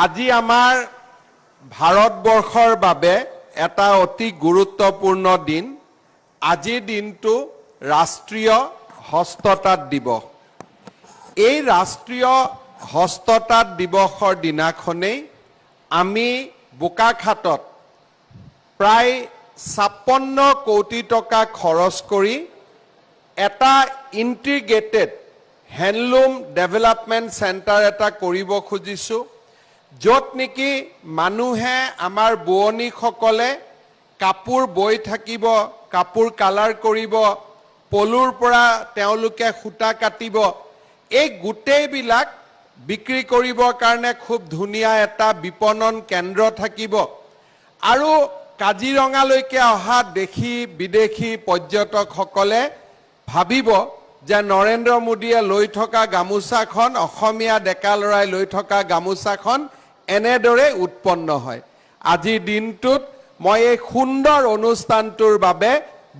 আজি আমাৰ ভাৰতবৰ্ষৰ বাবে এটা অতি গুৰুত্বপূৰ্ণ দিন। আজিৰ দিনটো ৰাষ্ট্ৰীয় হস্ততাঁত দিৱস। এই ৰাষ্ট্ৰীয় হস্ততাঁত দিৱসৰ দিনাখনেই আমি বোকাখাতত প্ৰায় 56 কোটি টকা খৰচ কৰি এটা ইন্টিগ্ৰেটেড হেণ্ডলুম ডেভেলপমেণ্ট চেণ্টাৰ এটা কৰিব খুজিছোঁ, য'ত নেকি মানুহে আমাৰ বোৱনীসকলে কাপোৰ বৈ থাকিব, কাপোৰ কালাৰ কৰিব, পলুৰ পৰা তেওঁলোকে সূতা কাটিব, এই গোটেইবিলাক বিক্ৰী কৰিবৰ কাৰণে খুব ধুনীয়া এটা বিপণন কেন্দ্ৰ থাকিব। আৰু কাজিৰঙালৈকে অহা দেশী বিদেশী পৰ্যটকসকলে ভাবিব যে নৰেন্দ্ৰ মোদীয়ে লৈ থকা গামোচাখন, অসমীয়া ডেকা ল'ৰাই লৈ থকা গামোচাখন এনেদৰে উৎপন্ন হয়। আজিৰ দিনটোত মই এই সুন্দৰ অনুষ্ঠানটোৰ বাবে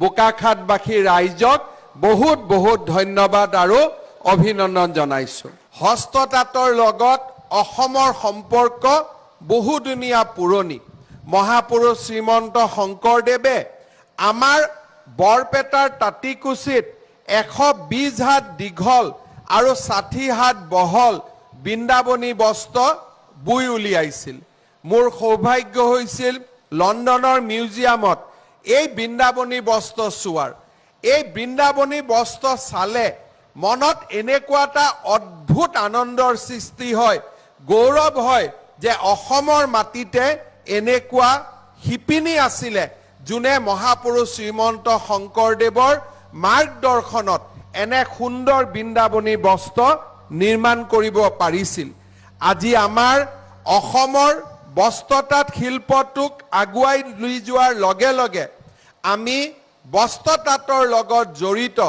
বোকাখাতবাসী ৰাইজক বহুত বহুত ধন্যবাদ আৰু অভিনন্দন জনাইছোঁ। হস্ততাঁতৰ লগত অসমৰ সম্পৰ্ক বহুদিনীয়া পুৰণি। মহাপুৰুষ শ্ৰীমন্ত শংকৰদেৱে আমাৰ বৰপেটাৰ তাঁতিকুছিত 120 হাত দীঘল আৰু 60 হাত বহল বৃন্দাবনী বস্ত্ৰ বুই উলিয়াইছিল। মোৰ সৌভাগ্য হৈছিল লণ্ডনৰ মিউজিয়ামত এই বৃন্দাবনী বস্ত্ৰ চোৱাৰ। এই বৃন্দাবনী বস্ত্ৰ চালে মনত এনেকুৱা এটা অদ্ভুত আনন্দৰ সৃষ্টি হয়, গৌৰৱ হয় যে অসমৰ মাটিতে এনেকুৱা শিপিনী আছিলে যোনে মহাপুৰুষ শ্ৰীমন্ত শংকৰদেৱৰ মাৰ্গদৰ্শনত এনে সুন্দৰ বৃন্দাবনী বস্ত্ৰ নিৰ্মাণ কৰিব পাৰিছিল। আজি আমাৰ অসমৰ বস্ত্ৰতাঁত শিল্পটোক আগুৱাই লৈ যোৱাৰ লগে লগে আমি বস্ত্ৰতাঁতৰ লগত জড়িত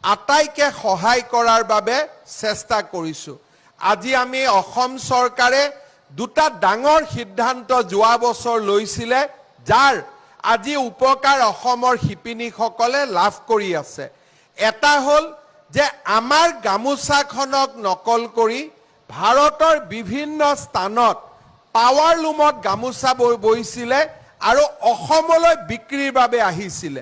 আটাইকে সহায় কৰাৰ বাবে চেষ্টা কৰিছোঁ। আজি আমি অসম চৰকাৰে দুটা ডাঙৰ সিদ্ধান্ত যোৱা বছৰ লৈছিলে, যাৰ আজি উপকাৰ অসমৰ শিপিনীসকলে লাভ কৰি আছে। এটা হ'ল যে আমাৰ গামোচাখনক নকল কৰি ভাৰতৰ বিভিন্ন স্থানত পাৱাৰ লুমত গামোচা বৈছিলে আৰু অসমলৈ বিক্ৰীৰ বাবে আহিছিলে।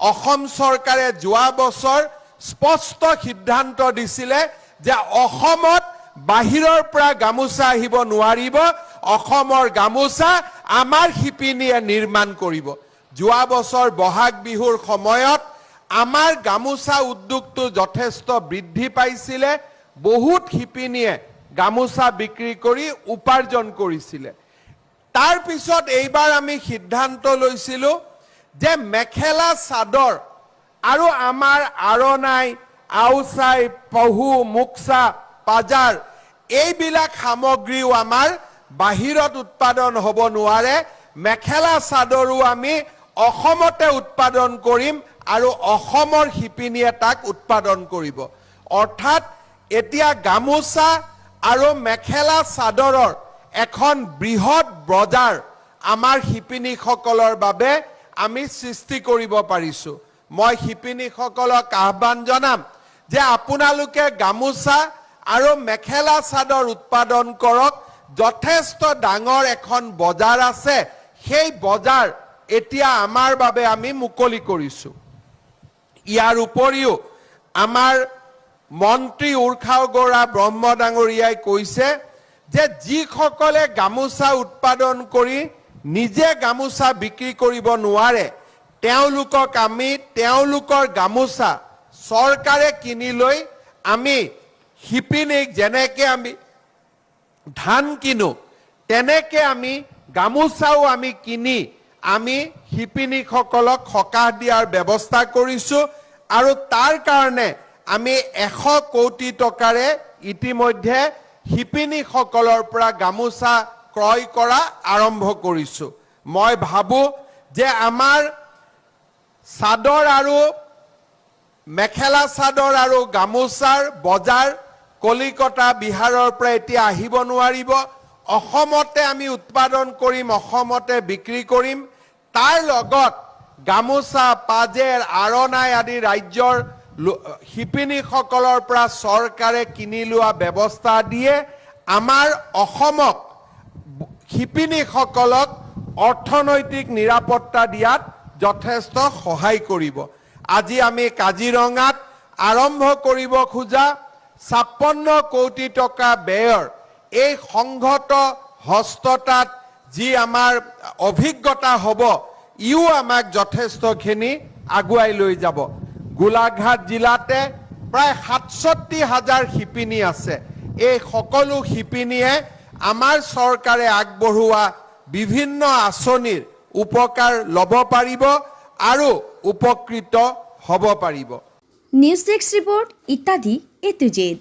অসম চৰকাৰে যোৱা বছৰ স্পষ্ট সিদ্ধান্ত দিছিলে যে অসমত বাহিৰৰ পৰা গামোচা আহিব নোৱাৰিব, অসমৰ গামোচা আমাৰ শিপিনীয়ে নিৰ্মাণ কৰিব। যোৱা বছৰ বহাগ বিহুৰ সময়ত আমাৰ গামোচা উদ্যোগটো যথেষ্ট বৃদ্ধি পাইছিলে। বহুত শিপিনীয়ে গামোচা বিক্ৰী কৰি উপাৰ্জন কৰিছিলে। তাৰ পিছত এইবাৰ আমি সিদ্ধান্ত লৈছিলোঁ যে মেখেলা চাদৰ আৰু আমাৰ আৰণাই, আওচাই, পহু, মুকচা, পাজাৰ এইবিলাক সামগ্ৰীও আমাৰ বাহিৰত উৎপাদন হ'ব নোৱাৰে। মেখেলা চাদৰো আমি অসমতে উৎপাদন কৰিম আৰু অসমৰ শিপিনীয়ে তাক উৎপাদন কৰিব। অৰ্থাৎ এতিয়া গামোচা আৰু মেখেলা চাদৰৰ এখন বৃহৎ বজাৰ আমাৰ শিপিনীসকলৰ বাবে আমি সৃষ্টি কৰিব পাৰিছোঁ। মই শিপিনীসকলক আহ্বান জনাম যে আপোনালোকে গামোচা আৰু মেখেলা চাদৰ উৎপাদন কৰক। যথেষ্ট ডাঙৰ এখন বজাৰ আছে, সেই বজাৰ এতিয়া আমাৰ বাবে আমি মুকলি কৰিছোঁ। ইয়াৰ উপৰিও আমাৰ মন্ত্ৰী উৰ্খাও গৌৰা ব্ৰহ্ম ডাঙৰীয়াই কৈছে যে যিসকলে গামোচা উৎপাদন কৰি নিজে গামোচা বিক্ৰী কৰিব নোৱাৰে, তেওঁলোকক আমি তেওঁলোকৰ গামোচা চৰকাৰে কিনি লৈ আমি শিপিনীক যেনেকৈ আমি ধান কিনো তেনেকৈ আমি গামোচাও আমি কিনি আমি শিপিনীসকলক সকাহ দিয়াৰ ব্যৱস্থা কৰিছোঁ। আৰু তাৰ কাৰণে আমি 100 কোটি টকাৰে ইতিমধ্যে শিপিনীসকলৰ পৰা গামোচা ক্ৰয় কৰা আৰম্ভ কৰিছোঁ। মই ভাবোঁ যে আমাৰ চাদৰ আৰু মেখেলা চাদৰ আৰু গামোচাৰ বজাৰ কলিকতা, বিহাৰৰ পৰা এতিয়া আহিব নোৱাৰিব। অসমতে আমি উৎপাদন কৰিম, অসমতে বিক্ৰী কৰিম। তাৰ লগত গামোচা, পাজেৰ, আৰণাই আদি ৰাজ্যৰ শিপিনীসকলৰ পৰা চৰকাৰে কিনি লোৱা ব্যৱস্থা দিয়ে আমাৰ অসমক শিপিনীসকলক অৰ্থনৈতিক নিৰাপত্তা দিয়াত যথেষ্ট সহায় কৰিব। আজি আমি কাজিৰঙাত আৰম্ভ কৰিব খোজা 56 কোটি টকা ব্যয়ৰ এই সংহত হস্ততাঁত যি আমাৰ অভিজ্ঞতা হ'ব, ইও আমাক যথেষ্টখিনি আগুৱাই লৈ যাব। গোলাঘাট জিলাতে প্ৰায় 67,000 শিপিনী আছে। এই সকলো শিপিনীয়ে আমাৰ চৰকাৰে আগবঢ়োৱা বিভিন্ন আঁচনিৰ উপকাৰ ল'ব পাৰিব আৰু উপকৃত হ'ব পাৰিব। নিউজ ডেস্ক ৰিপোৰ্ট ইত্যাদি A to Z।